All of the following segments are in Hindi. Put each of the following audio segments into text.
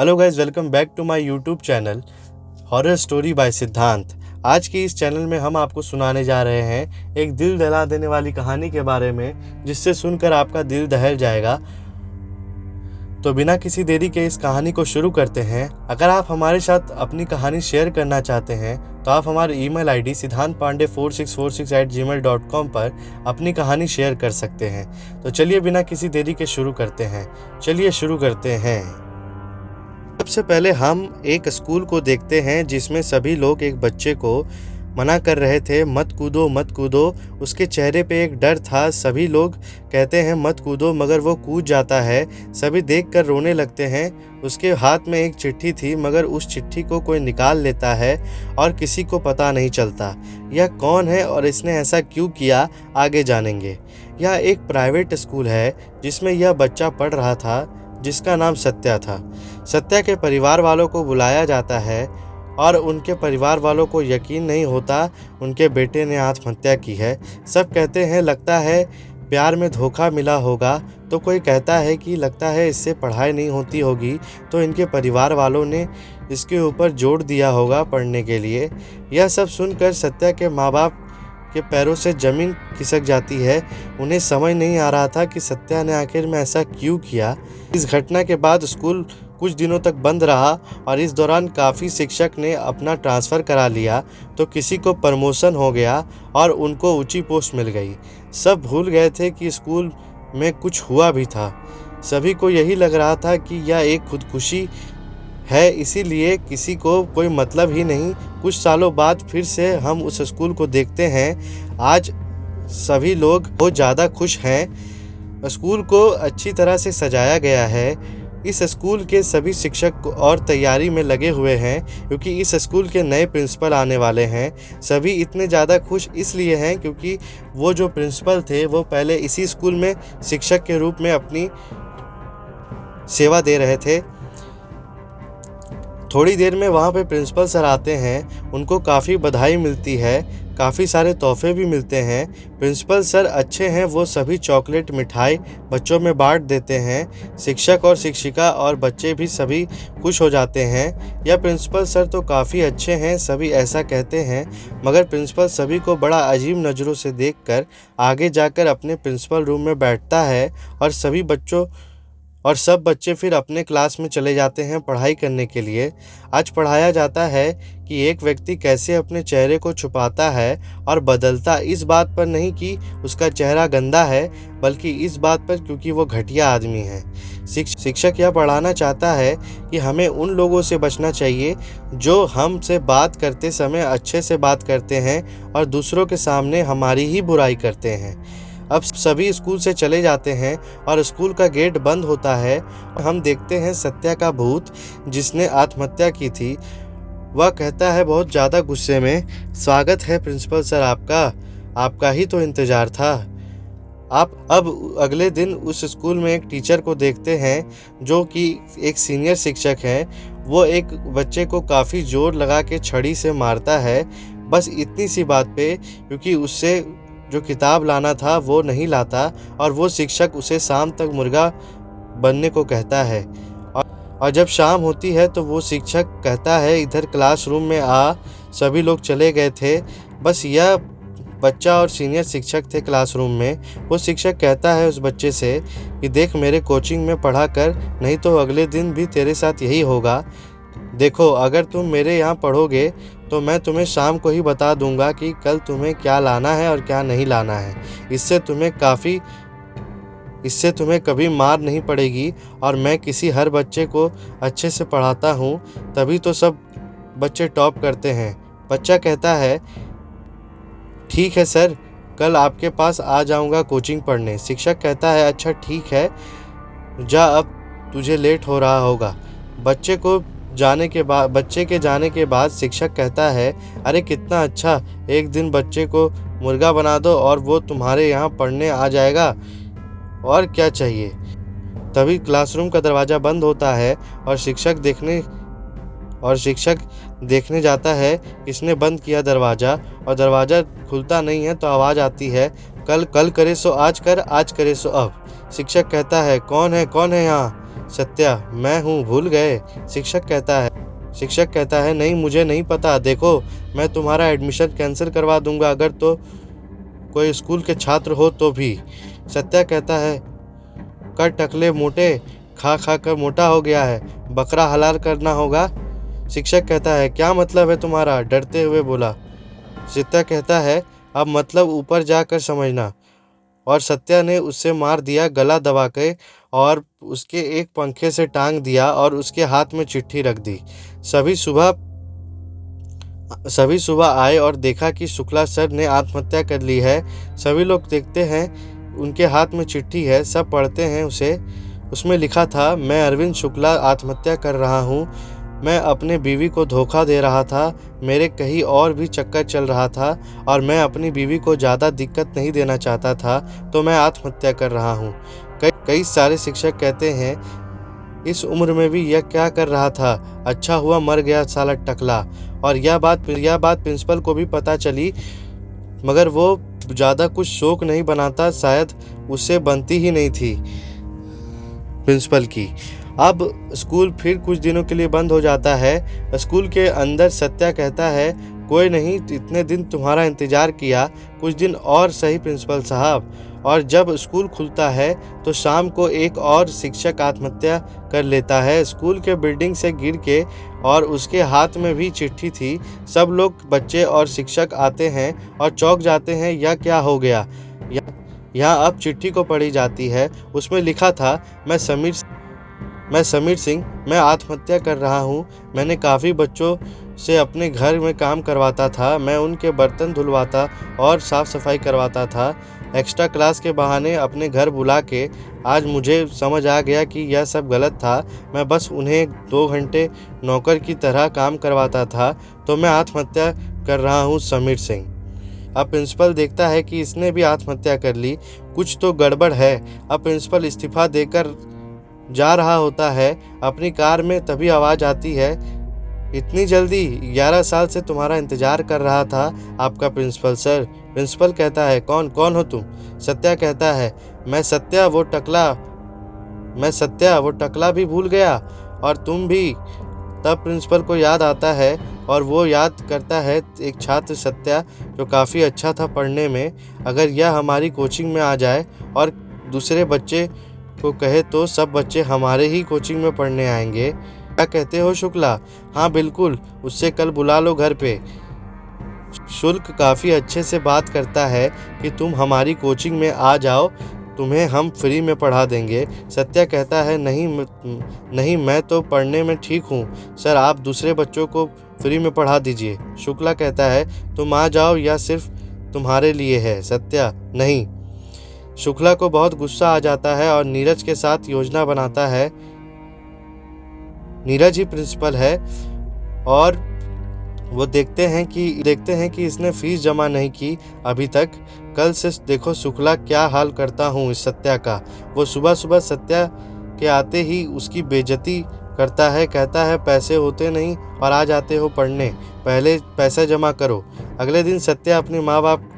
Hello guys, welcome back to my YouTube channel horror story by Siddhant. आज के इस चैनल में हम आपको सुनाने जा रहे हैं एक दिल दहला देने वाली कहानी के बारे में, जिससे सुनकर आपका दिल दहल जाएगा। तो बिना किसी देरी के इस कहानी को शुरू करते हैं। अगर आप हमारे साथ अपनी कहानी शेयर करना चाहते हैं तो आप हमारे ईमेल आईडी siddhantpande4646@gmail.com पर अपनी कहानी शेयर कर सकते हैं। तो चलिए बिना किसी देरी के शुरू करते हैं। सबसे पहले हम एक स्कूल को देखते हैं जिसमें सभी लोग एक बच्चे को मना कर रहे थे, मत कूदो मत कूदो। उसके चेहरे पे एक डर था। सभी लोग कहते हैं मत कूदो, मगर वो कूद जाता है। सभी देखकर रोने लगते हैं। उसके हाथ में एक चिट्ठी थी, मगर उस चिट्ठी को कोई निकाल लेता है और किसी को पता नहीं चलता यह कौन है और इसने ऐसा क्यों किया। आगे जानेंगे। यह एक प्राइवेट स्कूल है जिसमें यह बच्चा पढ़ रहा था, जिसका नाम सत्या था। सत्या के परिवार वालों को बुलाया जाता है और उनके परिवार वालों को यकीन नहीं होता उनके बेटे ने आत्महत्या की है। सब कहते हैं लगता है प्यार में धोखा मिला होगा, तो कोई कहता है कि लगता है इससे पढ़ाई नहीं होती होगी, तो इनके परिवार वालों ने इसके ऊपर जोर दिया होगा पढ़ने के लिए। यह सब सुनकर सत्या के माँ बाप के पैरों से ज़मीन खिसक जाती है। उन्हें समझ नहीं आ रहा था कि सत्या ने आखिर में ऐसा क्यों किया। इस घटना के बाद स्कूल कुछ दिनों तक बंद रहा और इस दौरान काफ़ी शिक्षक ने अपना ट्रांसफ़र करा लिया, तो किसी को प्रमोशन हो गया और उनको ऊंची पोस्ट मिल गई। सब भूल गए थे कि स्कूल में कुछ हुआ भी था। सभी को यही लग रहा था कि यह एक खुदकुशी है, इसीलिए किसी को कोई मतलब ही नहीं। कुछ सालों बाद फिर से हम उस स्कूल को देखते हैं। आज सभी लोग बहुत ज़्यादा खुश हैं। स्कूल को अच्छी तरह से सजाया गया है। इस स्कूल के सभी शिक्षक और तैयारी में लगे हुए हैं, क्योंकि इस स्कूल के नए प्रिंसिपल आने वाले हैं। सभी इतने ज़्यादा खुश इसलिए हैं क्योंकि वो जो प्रिंसिपल थे वो पहले इसी स्कूल में शिक्षक के रूप में अपनी सेवा दे रहे थे। थोड़ी देर में वहाँ पे प्रिंसिपल सर आते हैं। उनको काफ़ी बधाई मिलती है, काफ़ी सारे तोहफे भी मिलते हैं। प्रिंसिपल सर अच्छे हैं, वो सभी चॉकलेट मिठाई बच्चों में बांट देते हैं। शिक्षक और शिक्षिका और बच्चे भी सभी खुश हो जाते हैं। यह प्रिंसिपल सर तो काफ़ी अच्छे हैं, सभी ऐसा कहते हैं। मगर प्रिंसिपल सभी को बड़ा अजीब नज़रों से देखकर आगे जाकर अपने प्रिंसिपल रूम में बैठता है और सब बच्चे फिर अपने क्लास में चले जाते हैं पढ़ाई करने के लिए। आज पढ़ाया जाता है कि एक व्यक्ति कैसे अपने चेहरे को छुपाता है और बदलता, इस बात पर नहीं कि उसका चेहरा गंदा है, बल्कि इस बात पर क्योंकि वो घटिया आदमी है। शिक्षक यह पढ़ाना चाहता है कि हमें उन लोगों से बचना चाहिए जो हमसे बात करते समय अच्छे से बात करते हैं और दूसरों के सामने हमारी ही बुराई करते हैं। अब सभी स्कूल से चले जाते हैं और स्कूल का गेट बंद होता है। हम देखते हैं सत्या का भूत, जिसने आत्महत्या की थी। वह कहता है बहुत ज़्यादा गुस्से में, स्वागत है प्रिंसिपल सर आपका ही तो इंतज़ार था। आप अब अगले दिन उस स्कूल में एक टीचर को देखते हैं जो कि एक सीनियर शिक्षक हैं। वो एक बच्चे को काफ़ी जोर लगा के छड़ी से मारता है, बस इतनी सी बात पे, क्योंकि उससे जो किताब लाना था वो नहीं लाता और वो शिक्षक उसे शाम तक मुर्गा बनने को कहता है। और जब शाम होती है तो वो शिक्षक कहता है इधर क्लासरूम में आ। सभी लोग चले गए थे, बस यह बच्चा और सीनियर शिक्षक थे क्लासरूम में। वो शिक्षक कहता है उस बच्चे से कि देख मेरे कोचिंग में पढ़ा कर, नहीं तो अगले दिन भी तेरे साथ यही होगा। देखो अगर तुम मेरे यहाँ पढ़ोगे तो मैं तुम्हें शाम को ही बता दूंगा कि कल तुम्हें क्या लाना है और क्या नहीं लाना है। इससे तुम्हें कभी मार नहीं पड़ेगी और मैं हर बच्चे को अच्छे से पढ़ाता हूँ, तभी तो सब बच्चे टॉप करते हैं। बच्चा कहता है ठीक है सर, कल आपके पास आ जाऊँगा कोचिंग पढ़ने। शिक्षक कहता है अच्छा ठीक है, जा अब तुझे लेट हो रहा होगा। बच्चे के जाने के बाद शिक्षक कहता है अरे कितना अच्छा, एक दिन बच्चे को मुर्गा बना दो और वो तुम्हारे यहाँ पढ़ने आ जाएगा, और क्या चाहिए। तभी क्लासरूम का दरवाज़ा बंद होता है और शिक्षक देखने जाता है किसने बंद किया दरवाज़ा, और दरवाज़ा खुलता नहीं है तो आवाज़ आती है कल करे सो आज कर, आज करे सो अब। शिक्षक कहता है कौन है यहाँ। सत्या, मैं हूँ, भूल गए? शिक्षक कहता है, नहीं, मुझे नहीं पता। देखो, मैं तुम्हारा एडमिशन कैंसिल करवा दूंगा अगर तो कोई स्कूल के छात्र हो तो भी। सत्या कहता है, कर टकले मोटे, खा खा कर मोटा हो गया है, बकरा हलाल करना होगा। शिक्षक कहता है, क्या मतलब है तुम्हारा? डरते हुए बोला। सत्या कहता है, अब मतलब ऊपर जाकर समझना। और सत्या ने उससे मार दिया गला दबा के और उसके एक पंखे से टांग दिया और उसके हाथ में चिट्ठी रख दी। सभी सुबह सभी सुबह आए और देखा कि शुक्ला सर ने आत्महत्या कर ली है। सभी लोग देखते हैं, उनके हाथ में चिट्ठी है, सब पढ़ते हैं उसे। उसमें लिखा था, मैं अरविंद शुक्ला आत्महत्या कर रहा हूँ। मैं अपने बीवी को धोखा दे रहा था, मेरे कहीं और भी चक्कर चल रहा था और मैं अपनी बीवी को ज़्यादा दिक्कत नहीं देना चाहता था, तो मैं आत्महत्या कर रहा हूँ। कई सारे शिक्षक कहते हैं, इस उम्र में भी यह क्या कर रहा था? अच्छा हुआ मर गया साला टकला। और यह बात प्रिंसिपल को भी पता चली, मगर वो ज़्यादा कुछ शौक नहीं बनाता, शायद उससे बनती ही नहीं थी प्रिंसिपल की। अब स्कूल फिर कुछ दिनों के लिए बंद हो जाता है। स्कूल के अंदर सत्या कहता है, कोई नहीं, इतने दिन तुम्हारा इंतज़ार किया, कुछ दिन और सही प्रिंसिपल साहब। और जब स्कूल खुलता है तो शाम को एक और शिक्षक आत्महत्या कर लेता है, स्कूल के बिल्डिंग से गिर के, और उसके हाथ में भी चिट्ठी थी। सब लोग, बच्चे और शिक्षक आते हैं और चौंक जाते हैं, यह क्या हो गया। यहाँ अब चिट्ठी को पढ़ी जाती है। उसमें लिखा था, मैं समीर सिंह, मैं आत्महत्या कर रहा हूँ। मैंने काफ़ी बच्चों से अपने घर में काम करवाता था, मैं उनके बर्तन धुलवाता और साफ़ सफाई करवाता था, एक्स्ट्रा क्लास के बहाने अपने घर बुला के। आज मुझे समझ आ गया कि यह सब गलत था, मैं बस उन्हें 2 घंटे नौकर की तरह काम करवाता था, तो मैं आत्महत्या कर रहा हूँ, समीर सिंह। अब प्रिंसिपल देखता है कि इसने भी आत्महत्या कर ली, कुछ तो गड़बड़ है। अब प्रिंसिपल इस्तीफा देकर जा रहा होता है अपनी कार में, तभी आवाज़ आती है, इतनी जल्दी? 11 साल से तुम्हारा इंतज़ार कर रहा था आपका प्रिंसिपल सर। प्रिंसिपल कहता है, कौन हो तुम? सत्या कहता है, मैं सत्या वो टकला भी भूल गया, और तुम भी। तब प्रिंसिपल को याद आता है और वो याद करता है एक छात्र सत्या जो काफ़ी अच्छा था पढ़ने में। अगर यह हमारी कोचिंग में आ जाए और दूसरे बच्चे को कहे तो सब बच्चे हमारे ही कोचिंग में पढ़ने आएंगे। क्या कहते हो शुक्ला? हाँ बिल्कुल, उससे कल बुला लो घर पे। शुल्क काफ़ी अच्छे से बात करता है कि तुम हमारी कोचिंग में आ जाओ, तुम्हें हम फ्री में पढ़ा देंगे। सत्या कहता है, नहीं, मैं तो पढ़ने में ठीक हूँ सर, आप दूसरे बच्चों को फ्री में पढ़ा दीजिए। शुक्ला कहता है, तुम आ जाओ, या सिर्फ तुम्हारे लिए है? सत्या, नहीं। शुक्ला को बहुत गुस्सा आ जाता है और नीरज के साथ योजना बनाता है। नीरज ही प्रिंसिपल है और वो देखते हैं कि इसने फीस जमा नहीं की अभी तक। कल से देखो शुक्ला क्या हाल करता हूँ इस सत्या का। वो सुबह सुबह सत्या के आते ही उसकी बेइज्जती करता है, कहता है, पैसे होते नहीं और आ जाते हो पढ़ने, पहले पैसा जमा करो। अगले दिन सत्या अपने माँ बाप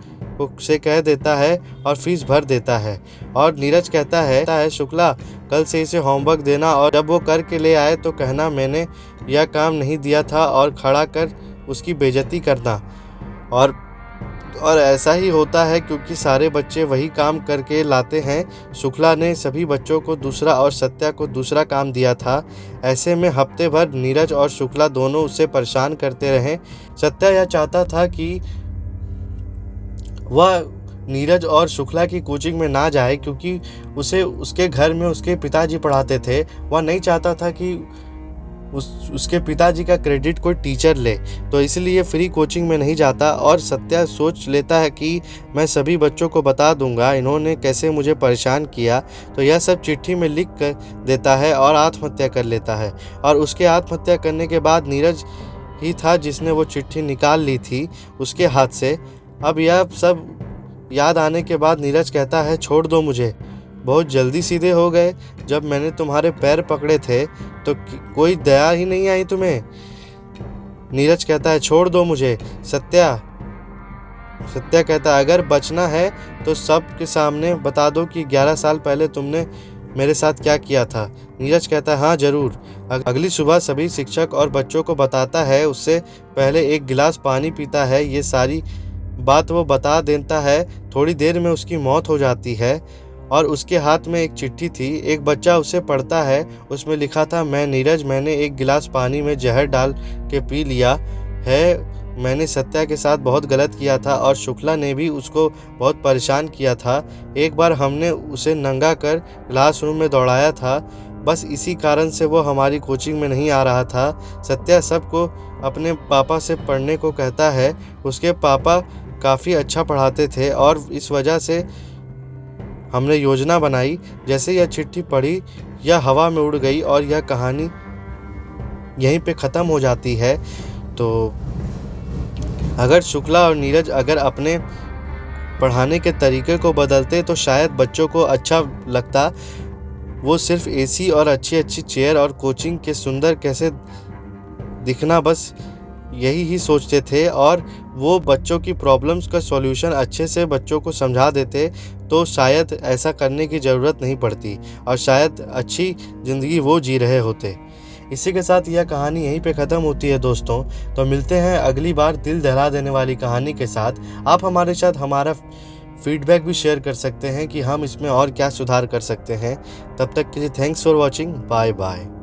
से कह देता है और फीस भर देता है। और नीरज कहता है, शुक्ला, कल से इसे होमवर्क देना और जब वो करके ले आए तो कहना मैंने यह काम नहीं दिया था और खड़ा कर उसकी बेइज्जती करना। और ऐसा ही होता है क्योंकि सारे बच्चे वही काम करके लाते हैं। शुक्ला ने सभी बच्चों को दूसरा और सत्या को दूसरा काम दिया था। ऐसे में हफ्ते भर नीरज और शुक्ला दोनों उससे परेशान करते रहे। सत्या यह चाहता था कि वह नीरज और शुक्ला की कोचिंग में ना जाए क्योंकि उसे उसके घर में उसके पिताजी पढ़ाते थे। वह नहीं चाहता था कि उसके पिताजी का क्रेडिट कोई टीचर ले, तो इसलिए फ्री कोचिंग में नहीं जाता। और सत्या सोच लेता है कि मैं सभी बच्चों को बता दूंगा इन्होंने कैसे मुझे परेशान किया, तो यह सब चिट्ठी में लिख कर देता है और आत्महत्या कर लेता है। और उसके आत्महत्या करने के बाद नीरज ही था जिसने वो चिट्ठी निकाल ली थी उसके हाथ से। अब यह सब याद आने के बाद नीरज कहता है, छोड़ दो मुझे, बहुत जल्दी सीधे हो गए। जब मैंने तुम्हारे पैर पकड़े थे तो कोई दया ही नहीं आई तुम्हें। नीरज कहता है, छोड़ दो मुझे। सत्या कहता है, अगर बचना है तो सबके सामने बता दो कि 11 साल पहले तुमने मेरे साथ क्या किया था। नीरज कहता है हाँ ज़रूर। अगली सुबह सभी शिक्षक और बच्चों को बताता है, उससे पहले एक गिलास पानी पीता है। ये सारी बात वो बता देता है। थोड़ी देर में उसकी मौत हो जाती है और उसके हाथ में एक चिट्ठी थी। एक बच्चा उसे पढ़ता है। उसमें लिखा था, मैं नीरज, मैंने एक गिलास पानी में जहर डाल के पी लिया है। मैंने सत्या के साथ बहुत गलत किया था और शुक्ला ने भी उसको बहुत परेशान किया था। एक बार हमने उसे नंगा कर क्लासरूम में दौड़ाया था। बस इसी कारण से वो हमारी कोचिंग में नहीं आ रहा था। सत्या सबको अपने पापा से पढ़ने को कहता है। उसके पापा काफ़ी अच्छा पढ़ाते थे और इस वजह से हमने योजना बनाई। जैसे यह चिट्ठी पढ़ी, यह हवा में उड़ गई और यह कहानी यहीं पे ख़त्म हो जाती है। तो अगर शुक्ला और नीरज अगर अपने पढ़ाने के तरीके को बदलते तो शायद बच्चों को अच्छा लगता। वो सिर्फ एसी और अच्छी अच्छी चेयर और कोचिंग के सुंदर कैसे दिखना, बस यही ही सोचते थे और वो बच्चों की प्रॉब्लम्स का सॉल्यूशन अच्छे से बच्चों को समझा देते तो शायद ऐसा करने की ज़रूरत नहीं पड़ती और शायद अच्छी ज़िंदगी वो जी रहे होते। इसी के साथ यह कहानी यहीं पे ख़त्म होती है दोस्तों। तो मिलते हैं अगली बार दिल दहला देने वाली कहानी के साथ। आप हमारे साथ हमारा फीडबैक भी शेयर कर सकते हैं कि हम इसमें और क्या सुधार कर सकते हैं। तब तक के लिए thanks for watching. Bye bye.